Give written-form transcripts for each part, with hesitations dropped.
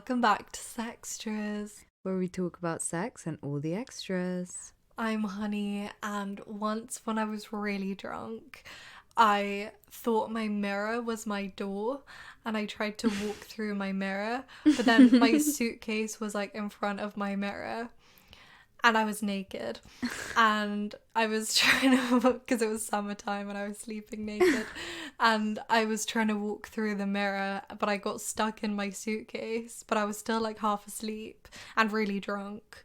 welcome back to Sextras, where we talk about sex and all the extras. I'm Honey, and once when I was really drunk, I thought my mirror was my door, and I tried to walk through my mirror, but then my suitcase was like in front of my mirror, and I was naked, and I was trying to, because it was summertime and I was sleeping naked, and I was trying to walk through the mirror, but I got stuck in my suitcase, but I was still like half asleep and really drunk.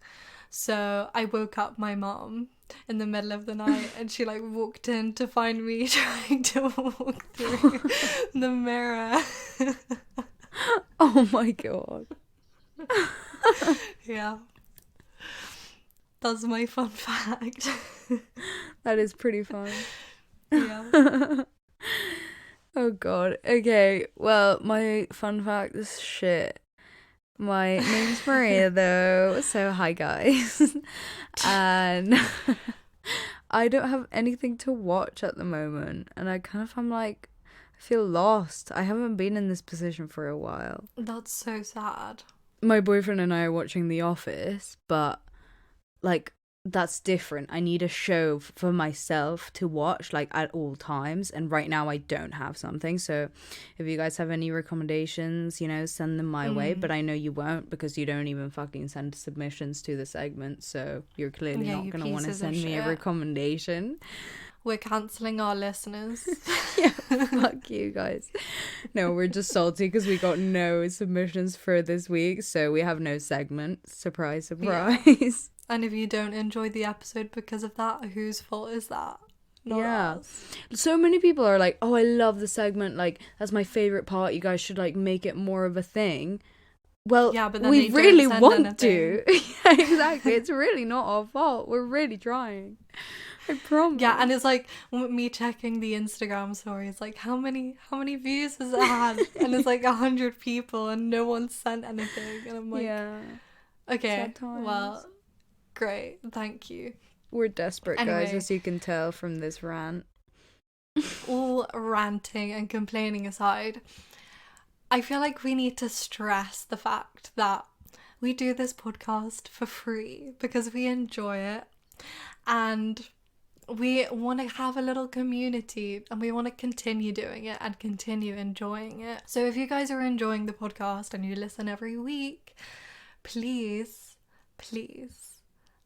So I woke up my mom in the middle of the night, and she like walked in to find me trying to walk through the mirror. Oh my god. Yeah. That's my fun fact. That is pretty fun. Yeah. Oh god. Okay, well, my fun fact is shit. My name's Maria though, so hi guys. And I don't have anything to watch at the moment, and I I feel lost. I haven't been in this position for a while. That's so sad. My boyfriend and I are watching The Office, but like that's different. I need a show for myself to watch like at all times, and right now I don't have something. So if you guys have any recommendations, send them my way, but I know you won't, because you don't even fucking send submissions to the segment, so you're clearly not gonna want to send me a recommendation. We're cancelling our listeners. Yeah, fuck you guys. No, we're just salty because we got no submissions for this week, so we have no segment. Surprise, surprise. Yeah. And if you don't enjoy the episode because of that, whose fault is that? Not us. So many people are like, oh, I love the segment, like that's my favorite part, you guys should like make it more of a thing. Well, yeah, but then we really want to. Yeah, exactly. It's really not our fault. We're really trying. I promise. Yeah, and it's like me checking the Instagram stories, like how many views has it had? And it's like 100 people and no one sent anything, and I'm like, yeah, okay, well, great, thank you. We're desperate, guys, as you can tell from this rant. All ranting and complaining aside, I feel like we need to stress the fact that we do this podcast for free because we enjoy it, and we want to have a little community, and we want to continue doing it and continue enjoying it. So if you guys are enjoying the podcast and you listen every week, please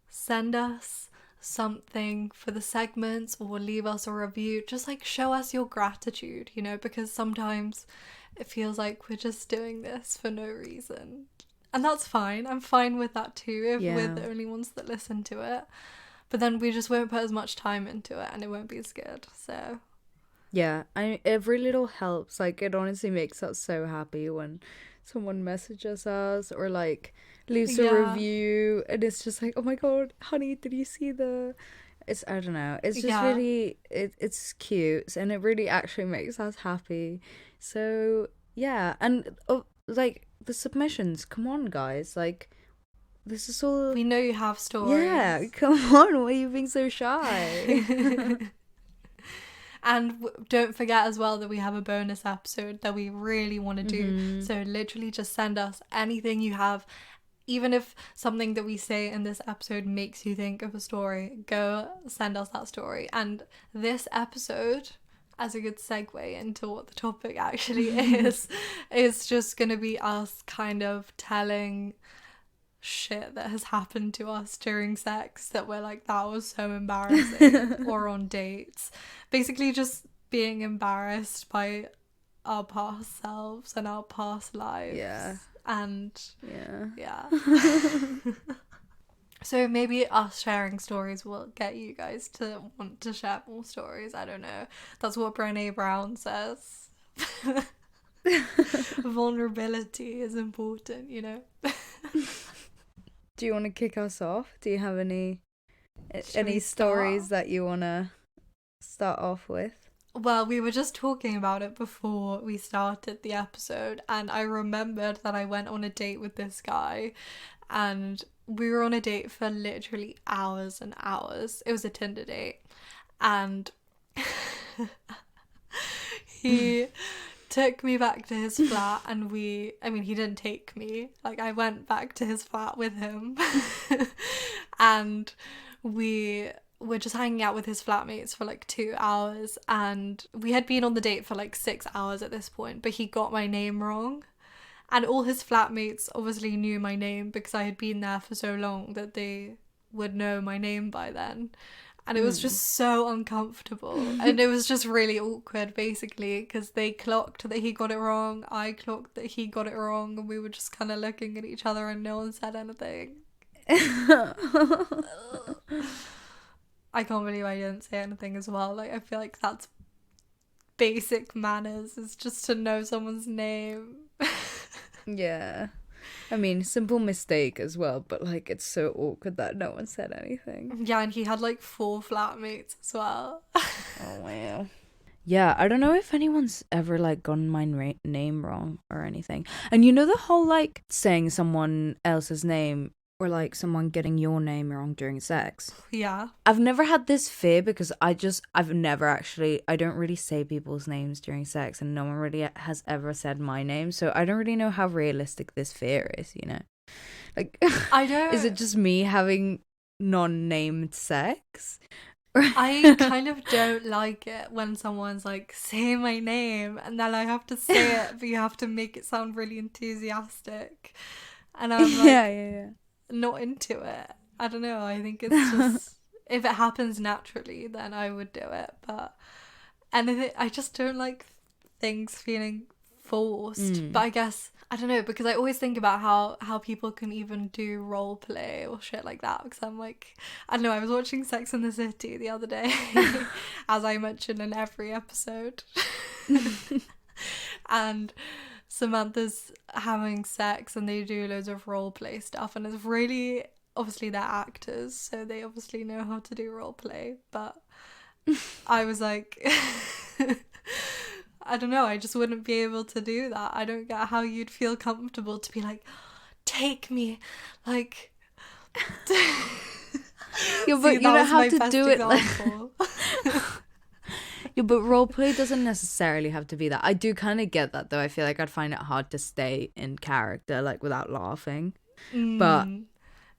send us something for the segments or leave us a review. Just like show us your gratitude, because sometimes it feels like we're just doing this for no reason. And that's fine. I'm fine with that too, if we're the only ones that listen to it. But then we just won't put as much time into it, and it won't be as good. So yeah, every little helps. Like, it honestly makes us so happy when someone messages us or like leaves a review, and it's just like, oh my god, honey, did you see it's, I don't know, it's just really it's cute, and it really actually makes us happy. So yeah, and like the submissions, come on guys, like this is all, we know you have stories. Yeah, come on, why are you being so shy? And don't forget as well that we have a bonus episode that we really want to do. Mm-hmm. So literally just send us anything you have. Even if something that we say in this episode makes you think of a story, go send us that story. And this episode, as a good segue into what the topic actually is just going to be us kind of telling shit that has happened to us during sex that we're like, that was so embarrassing, or on dates. Basically just being embarrassed by our past selves and our past lives. Yeah. And yeah. So maybe us sharing stories will get you guys to want to share more stories. I don't know. That's what Brené Brown says. Vulnerability is important, Do you want to kick us off? Do you have any stories that you want to start off with? Well, we were just talking about it before we started the episode, and I remembered that I went on a date with this guy, and we were on a date for literally hours and hours. It was a Tinder date, and he took me back to his flat, and he didn't take me, like I went back to his flat with him. And we were just hanging out with his flatmates for like 2 hours, and we had been on the date for like 6 hours at this point, but he got my name wrong. And all his flatmates obviously knew my name because I had been there for so long that they would know my name by then. And it was just so uncomfortable. And it was just really awkward, basically, because they clocked that he got it wrong. I clocked that he got it wrong. And we were just kind of looking at each other and no one said anything. I can't believe I didn't say anything as well. Like, I feel like that's basic manners, is just to know someone's name. Yeah. I mean, simple mistake as well, but like it's so awkward that no one said anything. Yeah, and he had like 4 flatmates as well. Oh wow. Yeah, I don't know if anyone's ever like gotten my name wrong or anything. And you know the whole like saying someone else's name or like someone getting your name wrong during sex. Yeah. I've never had this fear because I don't really say people's names during sex, and no one really has ever said my name. So I don't really know how realistic this fear is, you know? Like, I don't. Is it just me having non-named sex? I kind of don't like it when someone's like, say my name, and then I have to say it, but you have to make it sound really enthusiastic. And I'm like, yeah. not into it. I don't know. I think it's just, if it happens naturally, then I would do it. But I just don't like things feeling forced. But I guess, I don't know, because I always think about how people can even do role play or shit like that, because I'm like, I don't know, I was watching Sex and the City the other day, as I mentioned in every episode. And Samantha's having sex and they do loads of role play stuff, and it's really, obviously they're actors, so they obviously know how to do role play, but I was like, I don't know, I just wouldn't be able to do that. I don't get how you'd feel comfortable to be like, take me, like yeah, but you don't have to do it like yeah, but roleplay doesn't necessarily have to be that. I do kind of get that, though. I feel like I'd find it hard to stay in character, like, without laughing. But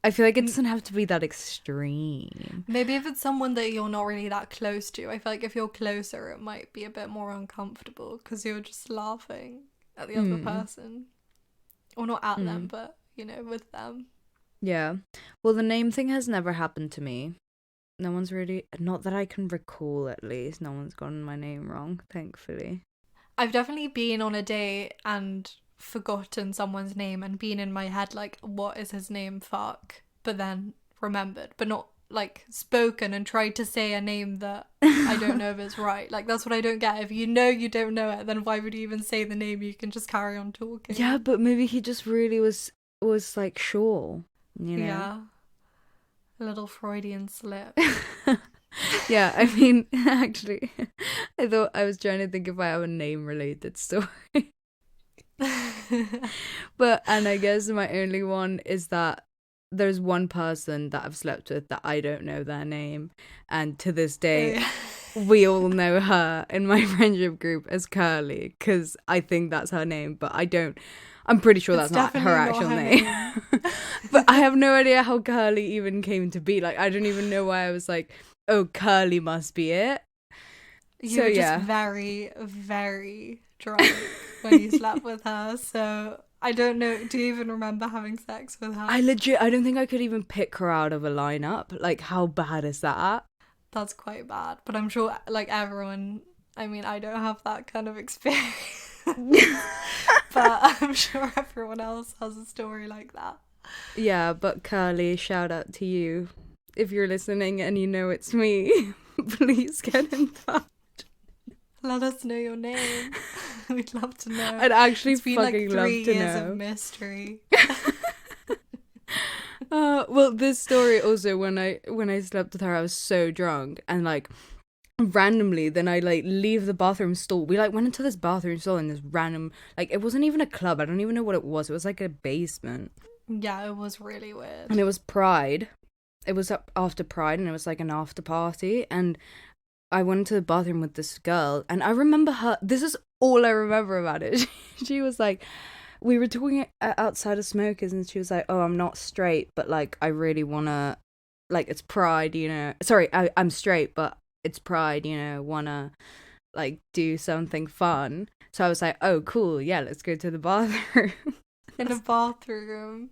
I feel like it doesn't have to be that extreme. Maybe if it's someone that you're not really that close to. I feel like if you're closer, it might be a bit more uncomfortable because you're just laughing at the other person. Or not at them, but, you know, with them. Yeah. Well, the name thing has never happened to me. No one's really, not that I can recall at least, no one's gotten my name wrong, thankfully. I've definitely been on a date and forgotten someone's name and been in my head like, what is his name, fuck, but then remembered, but not like spoken and tried to say a name that I don't know if it's right. Like, that's what I don't get. If you know you don't know it, then why would you even say the name? You can just carry on talking. Yeah, but maybe he just really was like sure, you know? Yeah. A little Freudian slip. Yeah, I mean, actually, I thought I was trying to think if I have a name related story. And I guess my only one is that there's one person that I've slept with that I don't know their name, and to this day we all know her in my friendship group as Curly, because I think that's her name, but I'm pretty sure that's not her actual name. But I have no idea how Curly even came to be. Like, I don't even know why I was like, oh, Curly must be it. You were just very, very drunk when you slept with her. So I don't know. Do you even remember having sex with her? I don't think I could even pick her out of a lineup. Like, how bad is that? That's quite bad. But I'm sure, like, everyone, I mean, I don't have that kind of experience. But I'm sure everyone else has a story like that. Yeah, but Curly, shout out to you. If you're listening and you know it's me, please get in touch. Let us know your name. We'd love to know. I'd actually it's been fucking like love 3 to years know. Of mystery. Well, this story also, when I slept with her, I was so drunk, and like randomly then I like leave the bathroom stall. We like went into this bathroom stall in this random, like, it wasn't even a club, I don't even know what it was like a basement. Yeah, it was really weird. And it was Pride. It was up after Pride, and it was like an after party, and I went into the bathroom with this girl, and I remember her, this is all I remember about it. She was like, we were talking outside of Smokers, and she was like, oh, I'm not straight, but like I really wanna, like, it's pride, you know. Sorry, I'm straight, but it's pride, you know, wanna like do something fun. So I was like, oh cool, yeah, let's go to the bathroom. In a bathroom.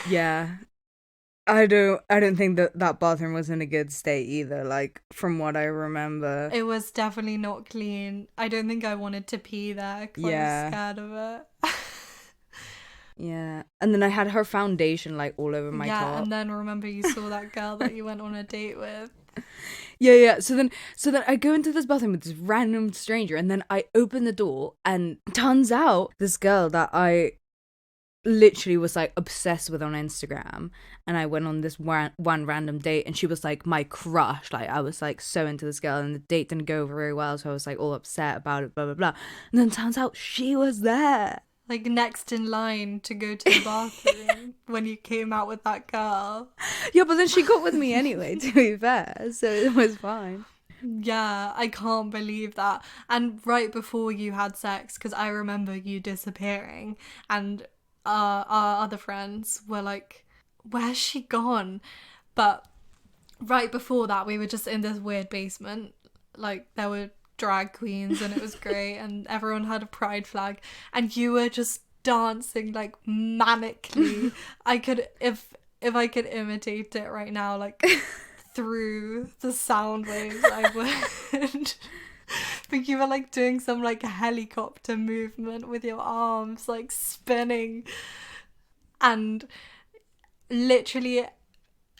Yeah. I don't think that bathroom was in a good state either, like from what I remember. It was definitely not clean. I don't think I wanted to pee there because I was scared of it. Yeah. And then I had her foundation like all over my top. Yeah, and then remember you saw that girl that you went on a date with. Yeah. So then I go into this bathroom with this random stranger, and then I open the door, and turns out this girl that I literally was like obsessed with on Instagram, and I went on this one random date, and she was like my crush. Like I was like so into this girl, and the date didn't go very well, so I was like all upset about it, blah blah blah. And then turns out she was there, like next in line to go to the bathroom when you came out with that girl. Yeah, but then she got with me anyway, to be fair, so it was fine. Yeah, I can't believe that. And right before you had sex, because I remember you disappearing, and our other friends were like, where's she gone? But right before that, we were just in this weird basement. Like, there were drag queens, and it was great, and everyone had a pride flag, and you were just dancing like manically. I could, if I could imitate it right now, like through the sound waves, I would. But you were like doing some like helicopter movement with your arms, like spinning, and literally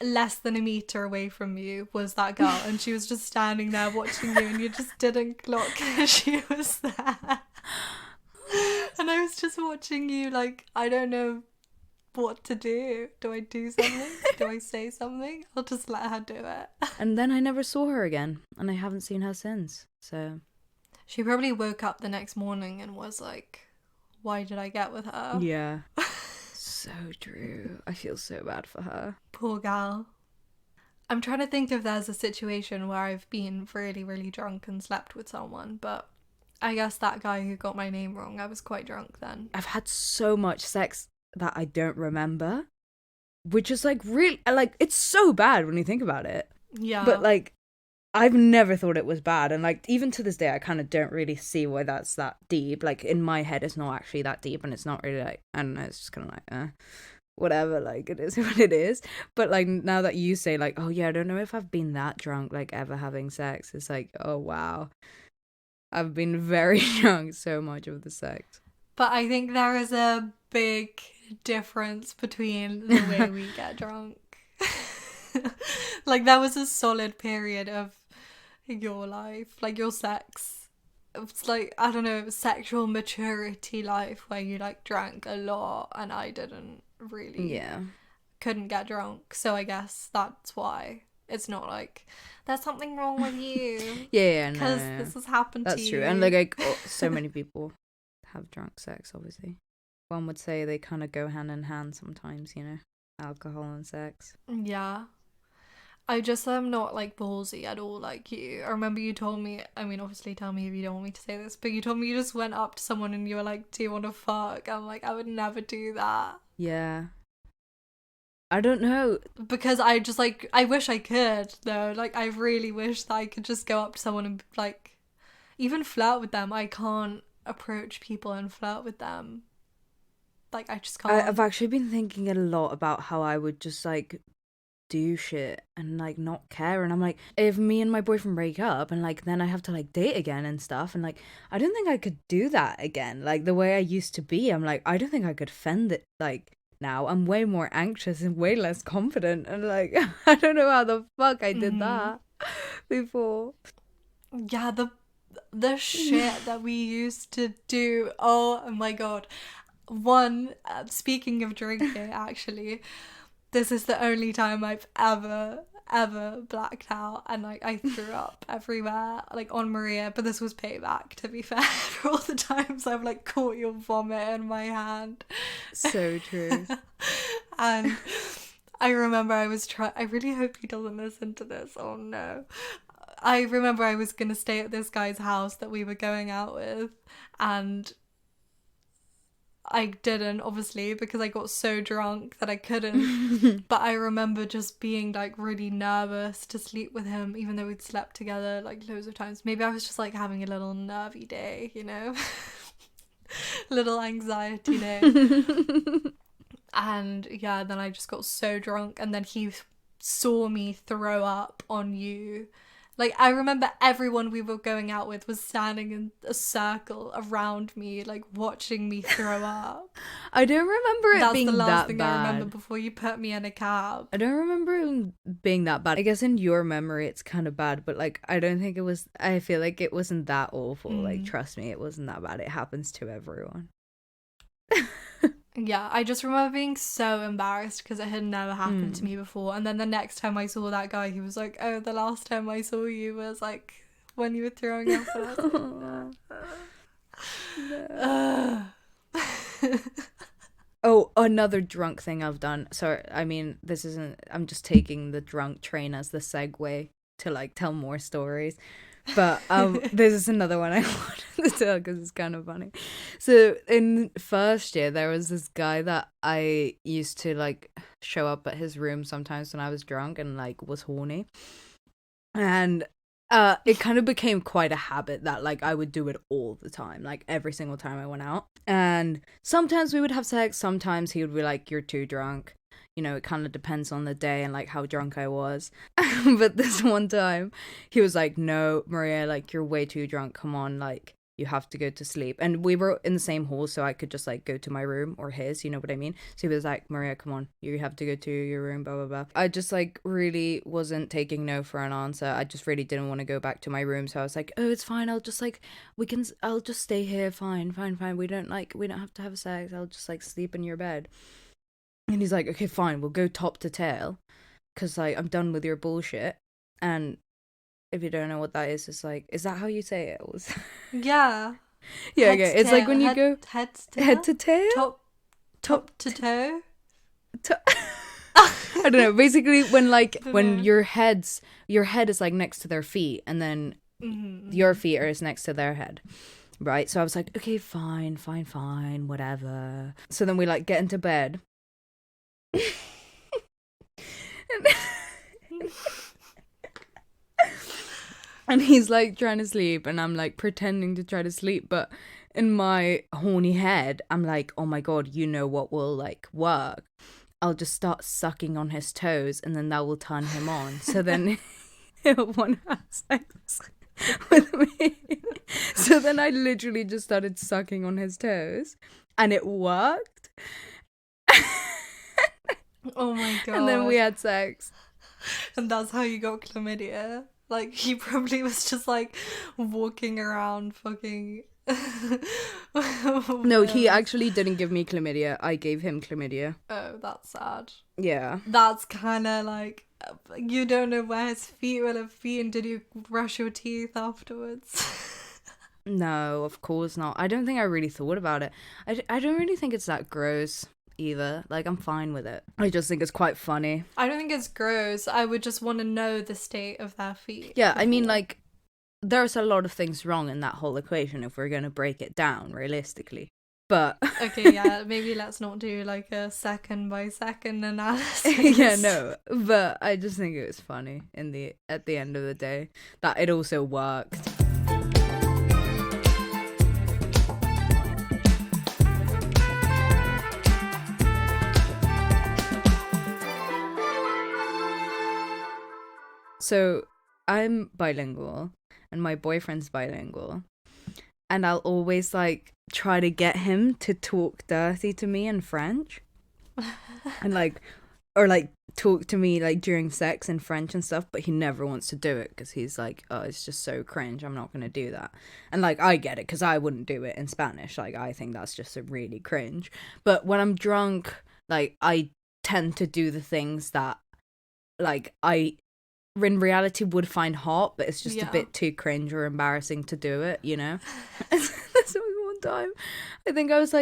less than a meter away from you was that girl, and she was just standing there watching you, and you just didn't clock that she was there. And I was just watching you like, I don't know what to do. Do I do something? Do I say something? I'll just let her do it. And then I never saw her again, and I haven't seen her since. So she probably woke up the next morning and was like, why did I get with her? Yeah. So true. I feel so bad for her. Poor gal. I'm trying to think if there's a situation where I've been really, really drunk and slept with someone, but I guess that guy who got my name wrong, I was quite drunk then. I've had so much sex that I don't remember, which is like really, like, it's so bad when you think about it. Yeah. But like, I've never thought it was bad, and like even to this day I kind of don't really see why that's that deep. Like in my head it's not actually that deep, and it's not really like, I don't know, it's just kind of like whatever, like it is what it is. But like now that you say like, oh yeah, I don't know if I've been that drunk like ever having sex, it's like, oh wow, I've been very drunk so much of the sex. But I think there is a big difference between the way we get drunk. Like there was a solid period of your life, like your sex, it's like, I don't know, sexual maturity life, where you like drank a lot, and I didn't really, couldn't get drunk. So I guess that's why it's not like there's something wrong with you. Because this has happened to you. That's true. And like so many people have drunk sex, obviously. One would say they kind of go hand in hand sometimes, you know, alcohol and sex. Yeah. I just am not like ballsy at all like you. I remember you told me, I mean obviously tell me if you don't want me to say this, but you told me you just went up to someone and you were like, do you want to fuck? I'm like, I would never do that. Yeah. I don't know. Because I just like, I wish I could though. Like I really wish that I could just go up to someone and like even flirt with them. I can't approach people and flirt with them. Like I just can't. I've actually been thinking a lot about how I would just like do shit and like not care, and I'm like, if me and my boyfriend break up and like then I have to like date again and stuff, and like I don't think I could do that again, like the way I used to be. I'm like, I don't think I could fend it. Like now I'm way more anxious and way less confident, and like I don't know how the fuck I did that before. Yeah, the shit that we used to do. Oh my god. Speaking of drinking, actually, this is the only time I've ever blacked out, and like I threw up everywhere, like on Maria, but this was payback, to be fair, for all the times I've like caught your vomit in my hand. So true. And I remember I really hope he doesn't listen to this. Oh no. I remember I was going to stay at this guy's house that we were going out with, and I didn't, obviously, because I got so drunk that I couldn't. But I remember just being like really nervous to sleep with him, even though we'd slept together like loads of times. Maybe I was just like having a little nervy day, you know? Little anxiety day. And yeah, then I just got so drunk, and then he saw me throw up on you. Like, I remember everyone we were going out with was standing in a circle around me, like, watching me throw up. I don't remember it being that bad. That's the last thing I remember before you put me in a cab. I don't remember it being that bad. I guess in your memory it's kind of bad, but, like, I don't think it was... I feel like it wasn't that awful. Like, trust me, it wasn't that bad. It happens to everyone. Yeah, I just remember being so embarrassed because it had never happened to me before. And then the next time I saw that guy, he was like, oh, the last time I saw you was like when you were throwing up. And I was like, no. Oh, another drunk thing I've done. Sorry, I mean, this isn't... I'm just taking the drunk train as the segue to, like, tell more stories. But this is another one I wanted to tell because it's kind of funny. So in first year, there was this guy that I used to like show up at his room sometimes when I was drunk and like was horny, and it kind of became quite a habit that like I would do it all the time, like every single time I went out. And sometimes we would have sex, sometimes he would be like, you're too drunk. You know, it kind of depends on the day and, like, how drunk I was. But this one time, he was like, no, Maria, like, you're way too drunk. Come on, like, you have to go to sleep. And we were in the same hall, so I could just, like, go to my room or his, you know what I mean? So he was like, Maria, come on, you have to go to your room, blah, blah, blah. I just, like, really wasn't taking no for an answer. I just really didn't want to go back to my room. So I was like, oh, it's fine. I'll just, like, I'll just stay here. Fine. We don't have to have sex. I'll just, like, sleep in your bed. And he's like, okay, fine, we'll go top to tail, because, like, I'm done with your bullshit. And if you don't know what that is, it's like, is that how you say it? Yeah. Yeah, okay. It's like when you go head to tail? Top to toe? I don't know. Basically, when your head is, like, next to their feet, and then your feet are next to their head. Right? So I was like, okay, fine, whatever. So then we, like, get into bed. And he's like trying to sleep, and I'm like pretending to try to sleep, but in my horny head I'm like, oh my god, you know what will like work? I'll just start sucking on his toes, and then that will turn him on. So then he'll want to have sex with me. So then I literally just started sucking on his toes, and it worked. Oh my god. And then we had sex. And that's how you got chlamydia. Like, he probably was just like walking around fucking... No, he actually didn't give me chlamydia. I gave him chlamydia. Oh, that's sad. Yeah. That's kind of like, you don't know where his feet will have been. Did you brush your teeth afterwards? No, of course not. I don't think I really thought about it. I don't really think it's that gross either. Like, I'm fine with it. I just think it's quite funny. I don't think it's gross. I would just want to know the state of their feet. Yeah, I mean, like, there's a lot of things wrong in that whole equation if we're going to break it down realistically. But okay, yeah, maybe let's not do like a second by second analysis. Yeah, no, but I just think it was funny at the end of the day that it also worked. So I'm bilingual and my boyfriend's bilingual, and I'll always like try to get him to talk dirty to me in French and like, or like talk to me like during sex in French and stuff, but he never wants to do it because he's like, oh, it's just so cringe, I'm not gonna do that. And like, I get it because I wouldn't do it in Spanish. Like, I think that's just a really cringe. But when I'm drunk, like, I tend to do the things that like I in reality would find hot, but it's just a bit too cringe or embarrassing to do it, you know. This was one time, I think I was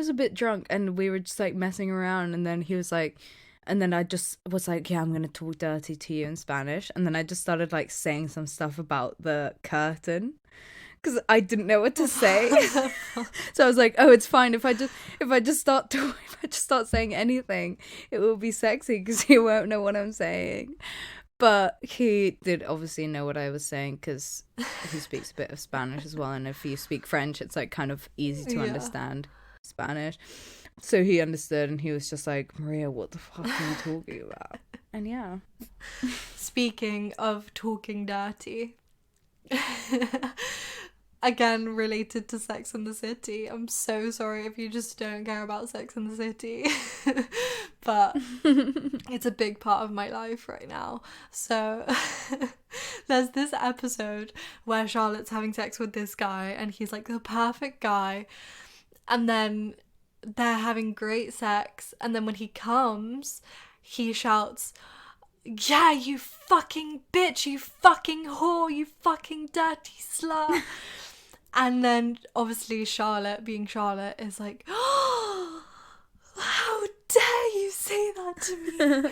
a bit drunk and we were just like messing around, and then he was like, And then I just was like, yeah, I'm going to talk dirty to you in Spanish. And then I just started like saying some stuff about the curtain because I didn't know what to say. So I was like, oh, it's fine if I just start saying anything, it will be sexy because he won't know what I'm saying. But he did obviously know what I was saying because he speaks a bit of Spanish as well. And if you speak French, it's like kind of easy to understand Spanish. So he understood and he was just like, Maria, what the fuck are you talking about? And yeah. Speaking of talking dirty, again, related to Sex and the City. I'm so sorry if you just don't care about Sex and the City. But it's a big part of my life right now. So there's this episode where Charlotte's having sex with this guy and he's like the perfect guy. And then they're having great sex. And then when he comes, he shouts, yeah, you fucking bitch, you fucking whore, you fucking dirty slut. And then obviously Charlotte, being Charlotte, is like, oh, how dare you say that to me?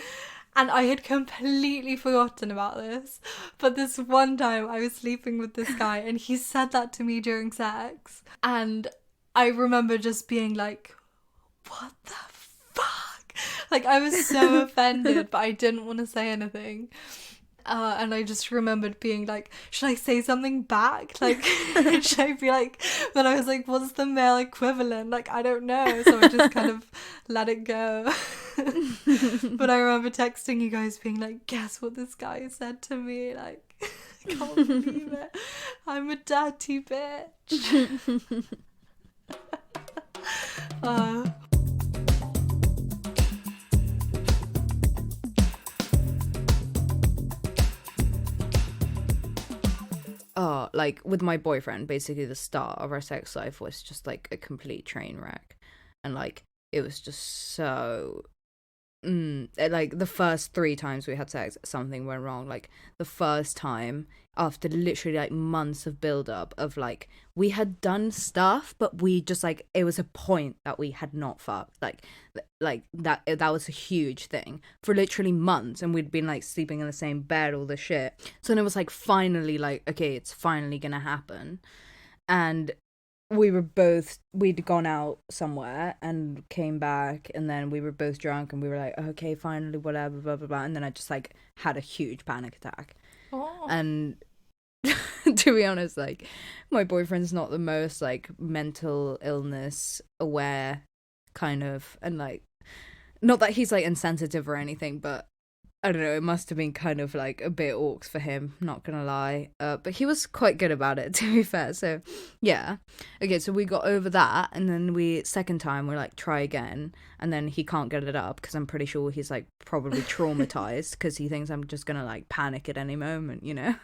And I had completely forgotten about this. But this one time I was sleeping with this guy and he said that to me during sex. And I remember just being like, what the fuck? Like, I was so offended, but I didn't want to say anything. And I just remembered being like, should I say something back? Like, should I be like, but I was like, what's the male equivalent? Like, I don't know. So I just kind of let it go. But I remember texting you guys being like, guess what this guy said to me? Like, I can't believe it. I'm a dirty bitch. Like with my boyfriend, basically the start of our sex life was just like a complete train wreck. And like it was just so like the first 3 times we had sex, something went wrong. Like the first time, after literally like months of build up of like we had done stuff, but we just like it was a point that we had not fucked. Like that was a huge thing for literally months, and we'd been like sleeping in the same bed, all the shit. So then it was like finally like, okay, it's finally gonna happen. And we'd gone out somewhere and came back, and then we were both drunk and we were like, okay, finally, whatever, blah blah blah. And then I just like had a huge panic attack. And to be honest, like my boyfriend's not the most like mental illness aware kind of, and like not that he's like insensitive or anything, but I don't know, it must have been kind of like a bit orcs for him, not gonna lie. But he was quite good about it, to be fair. So yeah. Okay, so we got over that, and then second time we're like, try again, and then he can't get it up because I'm pretty sure he's like probably traumatized because he thinks I'm just gonna like panic at any moment, you know?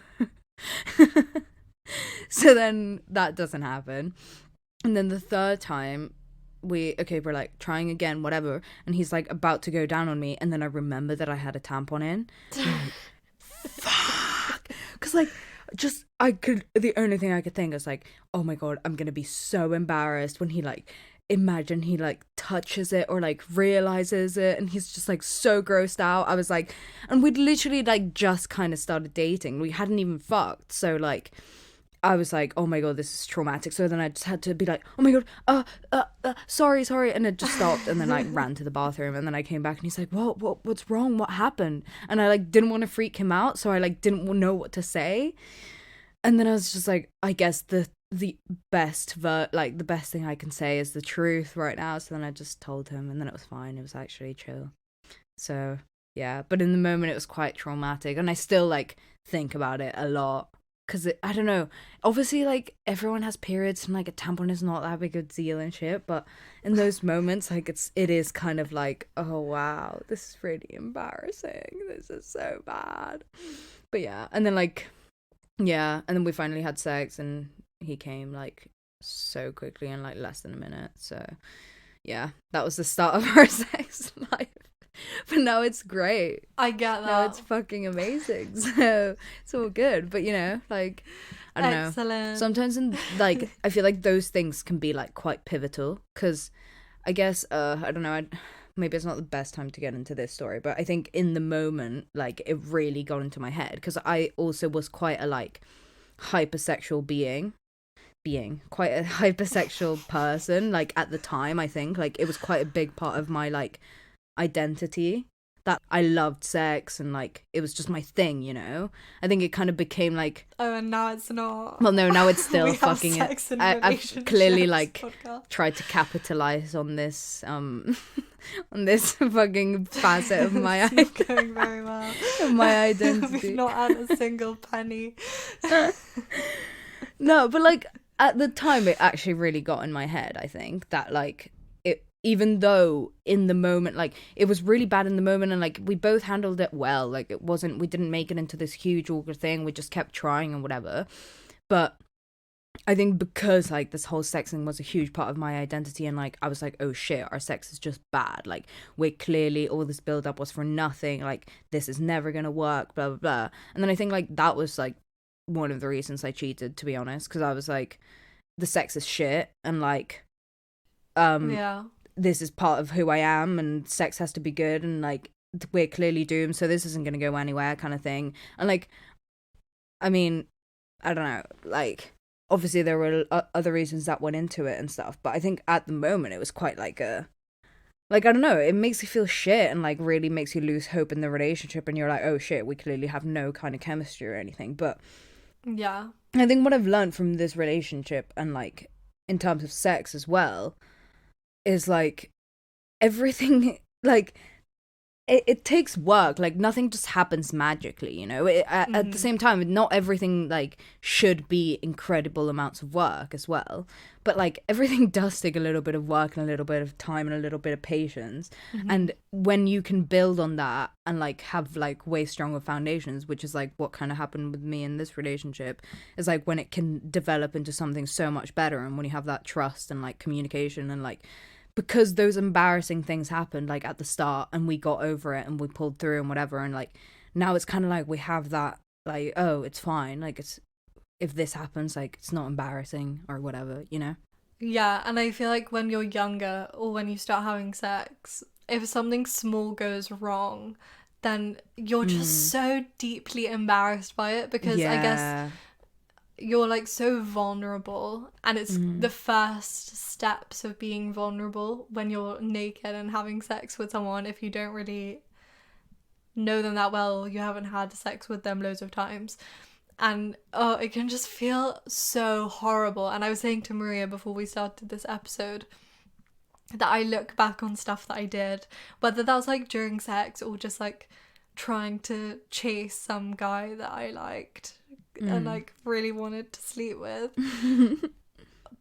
So then that doesn't happen. And then the third time we're like trying again, whatever, and he's like about to go down on me, and then I remember that I had a tampon in. Like, fuck, because like the only thing I could think was like, oh my god, I'm gonna be so embarrassed when he like, imagine he like touches it or like realizes it, and he's just like so grossed out. I was like, and we'd literally like just kind of started dating, we hadn't even fucked, so like I was like, oh my god, this is traumatic. So then I just had to be like, oh my god, sorry, and it just stopped, and then I ran to the bathroom, and then I came back and he's like, what's wrong, what happened? And I like didn't want to freak him out, so I like didn't know what to say. And then I was just like, I guess the best thing I can say is the truth right now. So then I just told him, and then it was fine, it was actually chill. So yeah, but in the moment it was quite traumatic, and I still like think about it a lot. Because I don't know, obviously like everyone has periods and like a tampon is not that big a deal and shit, but in those moments like it is kind of like, oh wow, this is really embarrassing, this is so bad. But yeah, and then like yeah, and then we finally had sex and he came like so quickly in like less than a minute. So yeah, that was the start of our sex life. But now it's great. I get that. Now it's fucking amazing. So it's all good. But you know, like, I don't know. Sometimes like I feel like those things can be like quite pivotal, because I guess I don't know. maybe it's not the best time to get into this story, but I think in the moment, like, it really got into my head, because I also was quite a, like, hypersexual being, quite a hypersexual person, like, at the time. I think, like, it was quite a big part of my, like, identity, that I loved sex, and, like, it was just my thing, you know. I think it kind of became like, oh, and now it's not. well, no, now it's still We have fucking sex and I've clearly, like, podcast. tried to capitalize on this on this fucking facet of my It's not going very well. of my identity. We've not earned a single penny. No, but, like, at the time, it actually really got in my head, I think, that, like, it, even though in the moment, like, it was really bad in the moment, and, like, we both handled it well, like, it wasn't, we didn't make it into this huge awkward thing, we just kept trying and whatever. But I think because, like, this whole sex thing was a huge part of my identity, and, like, I was like, oh shit, our sex is just bad, like, we're clearly, all this build up was for nothing, like, this is never gonna work, blah blah blah. And then I think, like, that was, like, one of the reasons I cheated, to be honest, because I was like, the sex is shit, and, like, Yeah. this is part of who I am, and sex has to be good, and, like, we're clearly doomed, so this isn't gonna go anywhere, kind of thing. And, like, I mean, I don't know, like, obviously there were other reasons that went into it and stuff, but I think at the moment it was quite like a, like, I don't know, it makes you feel shit, and, like, really makes you lose hope in the relationship, and you're like, oh shit, we clearly have no kind of chemistry or anything. But Yeah. I think what I've learned from this relationship, and, like, in terms of sex as well, is, like, everything, like, it takes work. Like, nothing just happens magically, you know. At the same time, not everything, like, should be incredible amounts of work as well, but, like, everything does take a little bit of work and a little bit of time and a little bit of patience. And when you can build on that and, like, have, like, way stronger foundations, which is, like, what kind of happened with me in this relationship, is, like, when it can develop into something so much better, and when you have that trust and, like, communication, and, like, because those embarrassing things happened, like, at the start, and we got over it and we pulled through and whatever, and, like, now it's kind of like we have that, like, oh, it's fine, like, it's, if this happens, like, it's not embarrassing or whatever, you know. Yeah, and I feel like when you're younger, or when you start having sex, if something small goes wrong, then you're just so deeply embarrassed by it, because I guess you're, like, so vulnerable, and it's the first steps of being vulnerable when you're naked and having sex with someone. If you don't really know them that well, you haven't had sex with them loads of times, and it can just feel so horrible. And I was saying to Maria before we started this episode that I look back on stuff that I did, whether that was, like, during sex, or just, like, trying to chase some guy that I liked and, like, really wanted to sleep with,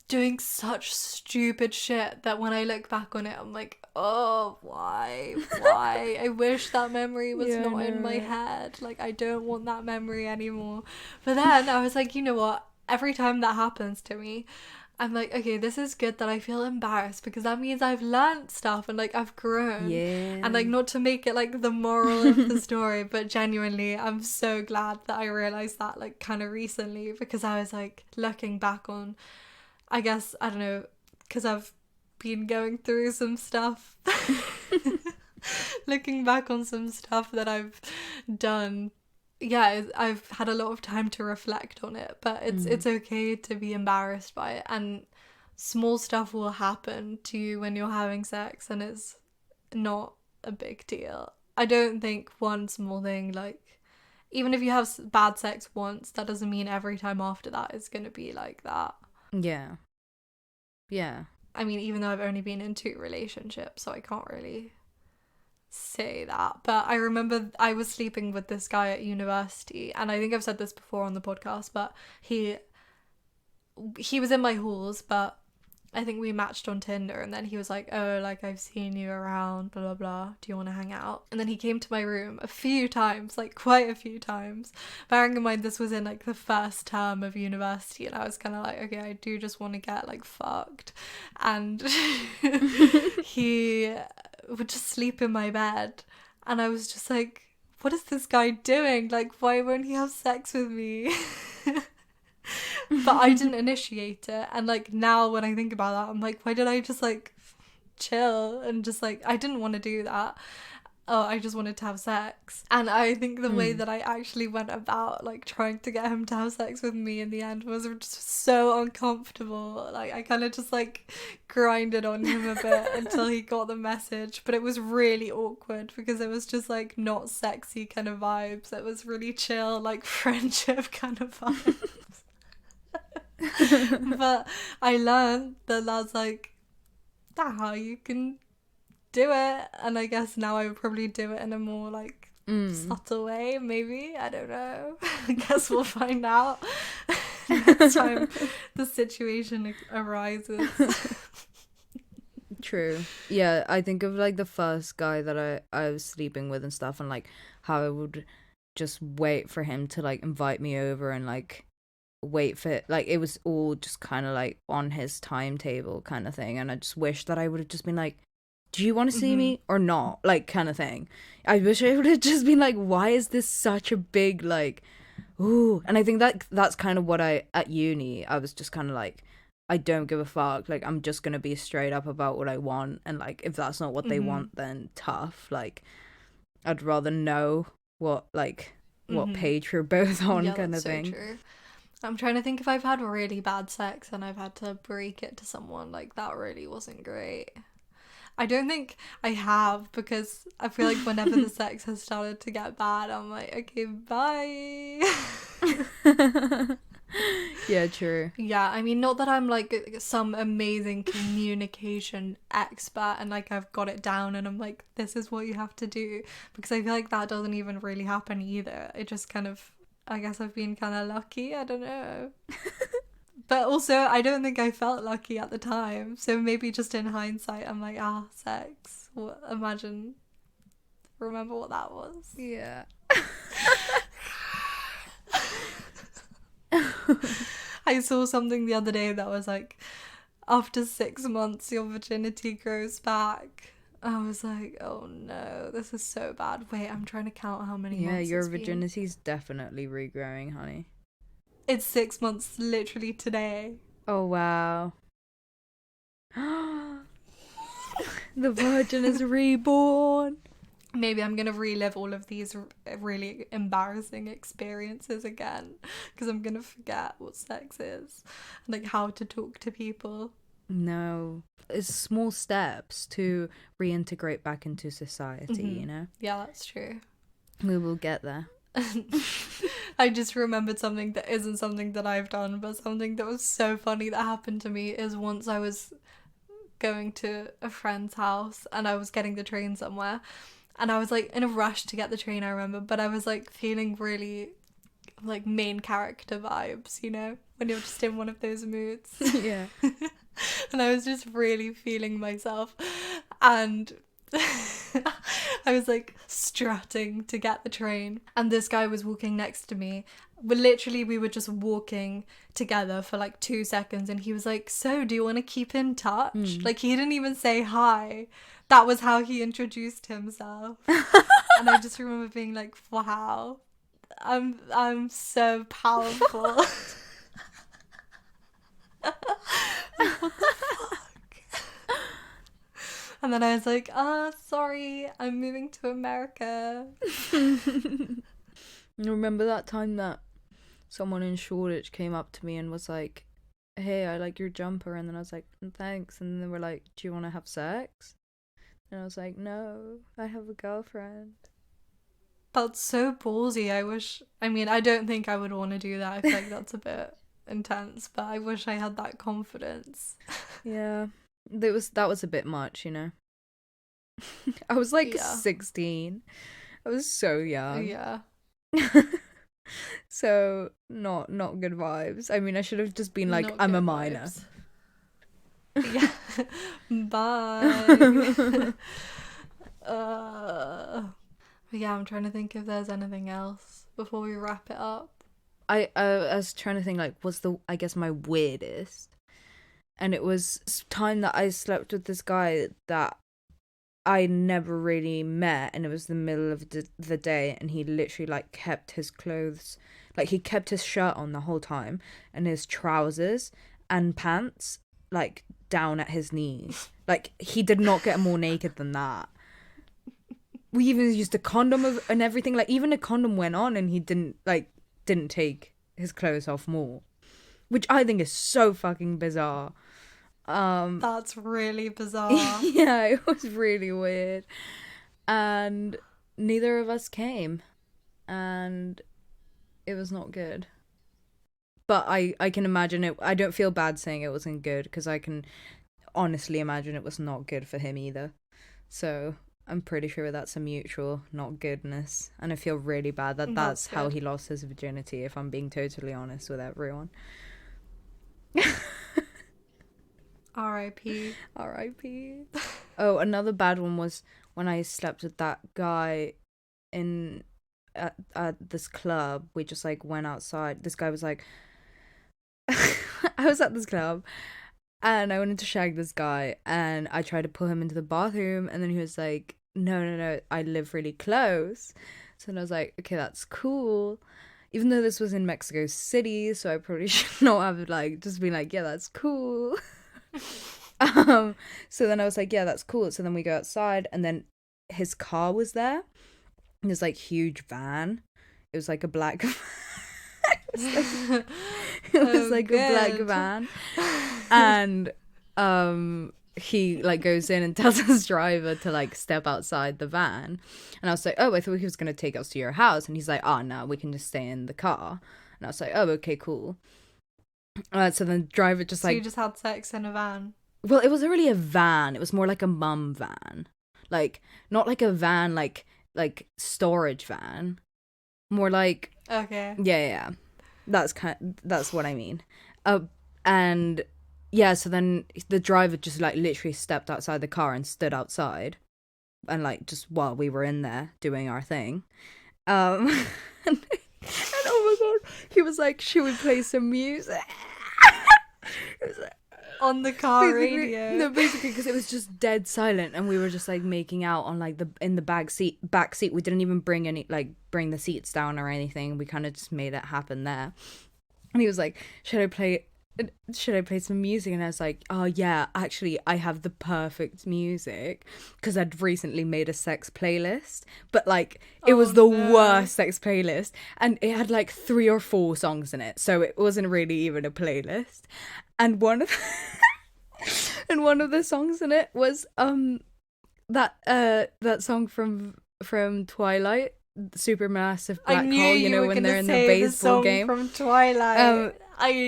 doing such stupid shit that when I look back on it, I'm like, oh, why I wish that memory was not in my head. Like, I don't want that memory anymore. But then I was like, you know what, every time that happens to me, I'm like, okay, this is good that I feel embarrassed, because that means I've learned stuff, and, like, I've grown. Yeah. And, like, not to make it, like, the moral of the story, but genuinely, I'm so glad that I realised that, like, kind of recently, because I was, like, looking back on, I guess, I don't know, because I've been going through some stuff, looking back on some stuff that I've done. Yeah, I've had a lot of time to reflect on it, but it's okay to be embarrassed by it, and small stuff will happen to you when you're having sex, and it's not a big deal. I don't think one small thing, like, even if you have bad sex once, that doesn't mean every time after that is going to be like that. Yeah. I mean, even though I've only been in 2 relationships, so I can't really say that, but I remember I was sleeping with this guy at university, and I think I've said this before on the podcast, but he was in my halls, but I think we matched on Tinder, and then he was like, oh, like, I've seen you around, blah blah blah, do you want to hang out? And then he came to my room a few times, like, quite a few times, bearing in mind this was in, like, the first term of university, and I was kind of like, okay, I do just want to get, like, fucked. And he would just sleep in my bed, and I was just like, what is this guy doing? Like, why won't he have sex with me? But I didn't initiate it, and, like, now when I think about that, I'm like, why did I just, like, chill and just like, I didn't want to do that. Oh, I just wanted to have sex. And I think the way that I actually went about like trying to get him to have sex with me in the end was just so uncomfortable. Like I kind of just like grinded on him a bit until he got the message, but it was really awkward because it was just like not sexy kind of vibes. It was really chill, like friendship kind of vibes. But I learned that that's like how you can do it, and I guess now I would probably do it in a more like subtle way, maybe. I don't know. I guess we'll find out next time the situation arises. True. Yeah, I think of like the first guy that I was sleeping with and stuff, and like how I would just wait for him to like invite me over and like wait for it. Like it was all just kind of like on his timetable kind of thing, and I just wish that I would have just been like, do you want to see me or not? Like kind of thing. I wish I would have just been like, why is this such a big like, ooh? And I think that's kind of what at uni, I was just kind of like, I don't give a fuck. Like I'm just going to be straight up about what I want. And like, if that's not what they want, then tough. Like I'd rather know what page we're both on kind of thing. True. I'm trying to think if I've had really bad sex and I've had to break it to someone. Like that really wasn't great. I don't think I have, because I feel like whenever the sex has started to get bad, I'm like, okay, bye. Yeah, true. Yeah, I mean, not that I'm like some amazing communication expert and like I've got it down and I'm like, this is what you have to do, because I feel like that doesn't even really happen either. It just kind of, I guess I've been kind of lucky. I don't know. But also, I don't think I felt lucky at the time. So maybe just in hindsight, I'm like, sex. What? Remember what that was? Yeah. I saw something the other day that was like, after 6 months, your virginity grows back. I was like, oh no, this is so bad. Wait, I'm trying to count how many months. Yeah, your virginity's definitely regrowing, honey. It's 6 months literally today. Oh, wow. The virgin is reborn. Maybe I'm going to relive all of these really embarrassing experiences again, because I'm going to forget what sex is, like how to talk to people. No. It's small steps to reintegrate back into society, you know? Yeah, that's true. We will get there. I just remembered something that isn't something that I've done, but something that was so funny that happened to me is once I was going to a friend's house and I was getting the train somewhere, and I was like in a rush to get the train, I remember, but I was like feeling really like main character vibes, you know, when you're just in one of those moods. Yeah. And I was just really feeling myself, and I was like strutting to get the train, and this guy was walking next to me. We were just walking together for like 2 seconds, and he was like, so do you want to keep in touch? Like he didn't even say hi. That was how he introduced himself. And I just remember being like, wow, I'm so powerful. Like, what the fuck? And then I was like, sorry, I'm moving to America. You remember that time that someone in Shoreditch came up to me and was like, hey, I like your jumper, and then I was like, thanks, and then they were like, do you want to have sex? And I was like, no, I have a girlfriend. That's so ballsy. I don't think I would want to do that. I feel like that's a bit intense, but I wish I had that confidence. Yeah, that was a bit much, you know. I was like 16. I was so young. Yeah. So not good vibes. I mean, I should have just been like, I'm a minor. Yeah. Bye. Yeah, I'm trying to think if there's anything else before we wrap it up. I was trying to think, like, what's I guess my weirdest, and it was time that I slept with this guy that I never really met, and it was the middle of the day, and he literally like kept his clothes, like he kept his shirt on the whole time, and his trousers and pants like down at his knees. Like, he did not get more naked than that. We even used a condom and everything. Like, even a condom went on and he didn't take his clothes off more. Which I think is so fucking bizarre. That's really bizarre. Yeah, it was really weird. And neither of us came. And it was not good. But I can imagine it. I don't feel bad saying it wasn't good, because I can honestly imagine it was not good for him either. So I'm pretty sure that's a mutual not goodness. And I feel really bad that that's how he lost his virginity, if I'm being totally honest with everyone. R.I.P. R.I.P. Oh, another bad one was when I slept with that guy at this club. We just like went outside. This guy was like, I was at this club and I wanted to shag this guy, and I tried to pull him into the bathroom, and then he was like, no, I live really close. So then I was like, okay, that's cool. Even though this was in Mexico City, so I probably should not have like just been like, yeah, that's cool. So then I was like, yeah, that's cool. So then we go outside, and then his car was there. And this like huge van. It was like a black it was like a black van. And he like goes in and tells his driver to like step outside the van. And I was like, oh, I thought he was gonna take us to your house. And he's like, oh no, we can just stay in the car. And I was like, oh, okay, cool. So then the driver just So you just had sex in a van? Well, it wasn't really a van. It was more like a mum van. Like, not like a van, like storage van. More like... Okay. Yeah. That's what I mean. And yeah, so then the driver just like literally stepped outside the car and stood outside. And like, just while we were in there doing our thing. And oh my god, he was like, should we play some music? It was like, on the car radio. No, basically, because it was just dead silent, and we were just like making out on like in the back seat. We didn't even bring the seats down or anything. We kind of just made it happen there. And he was like, should I play some music? And I was like, oh yeah, actually I have the perfect music, because I'd recently made a sex playlist, but like it was the worst sex playlist, and it had like 3 or 4 songs in it, so it wasn't really even a playlist. And one of the songs in it was that song from Twilight, Supermassive Black Hole, you know, when they're in the baseball game from Twilight. I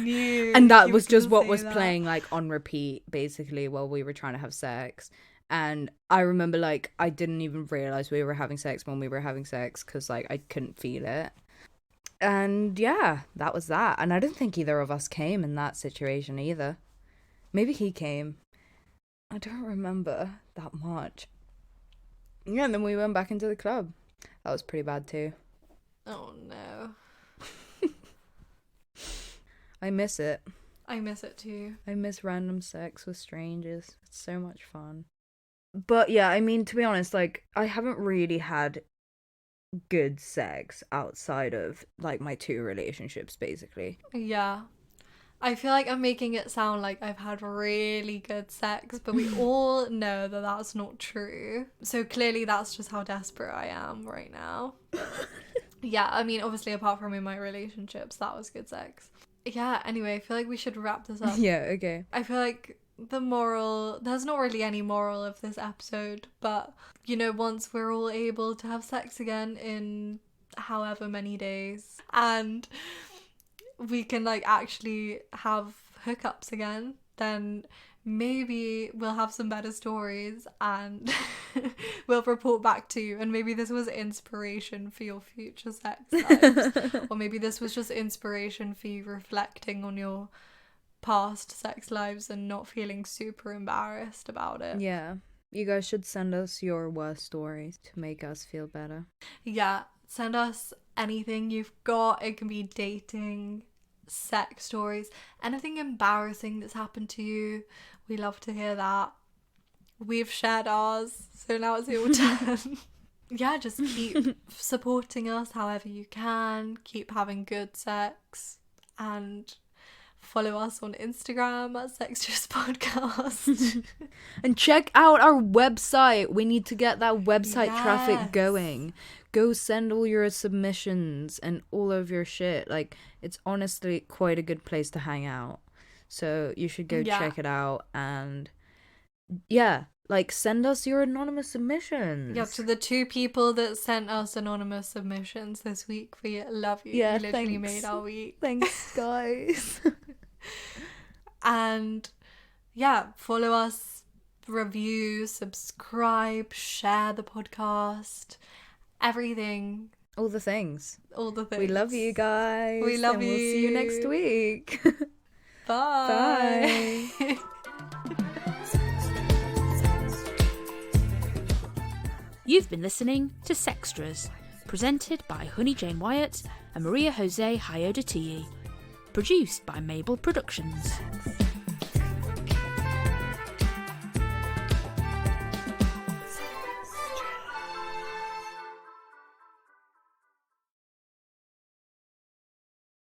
knew. And that was just what was playing like on repeat basically while we were trying to have sex. And I remember like I didn't even realize we were having sex when we were having sex, because like I couldn't feel it. And yeah, that was that. And I don't think either of us came in that situation either. Maybe he came. I don't remember that much. Yeah, and then we went back into the club. That was pretty bad too. Oh no. I miss it. I miss it too. I miss random sex with strangers. It's so much fun. But yeah, I mean, to be honest, like, I haven't really had good sex outside of like my 2 relationships basically. Yeah, I feel like I'm making it sound like I've had really good sex, but we all know that that's not true. So clearly that's just how desperate I am right now. Yeah, I mean, obviously apart from in my relationships, that was good sex. Yeah, anyway, I feel like we should wrap this up. Yeah, okay. I feel like there's not really any moral of this episode, but you know, once we're all able to have sex again in however many days, and we can like actually have hookups again, then maybe we'll have some better stories and we'll report back to you, and maybe this was inspiration for your future sex lives. Or maybe this was just inspiration for you reflecting on your past sex lives and not feeling super embarrassed about it. Yeah, you guys should send us your worst stories to make us feel better. Yeah, send us anything you've got. It can be dating, sex stories, anything embarrassing that's happened to you. We love to hear that. We've shared ours, so now it's your turn. Yeah, just keep supporting us however you can. Keep having good sex and Follow us on Instagram at Sextress Podcast. And check out our website. We need to get that website traffic going. Go send all your submissions and all of your shit. Like, it's honestly quite a good place to hang out. So you should go check it out. And yeah, like, send us your anonymous submissions. Yeah, to the 2 people that sent us anonymous submissions this week, we love you. Yeah, you literally made our week. Thanks, guys. And yeah, follow us, review, subscribe, share the podcast, everything. All the things. We love you guys. We love you. We'll see you next week. Bye. Bye. You've been listening to Sextras, presented by Honey Jane Wyatt and Maria Jose Hayodatiyi. Produced by Mabel Productions.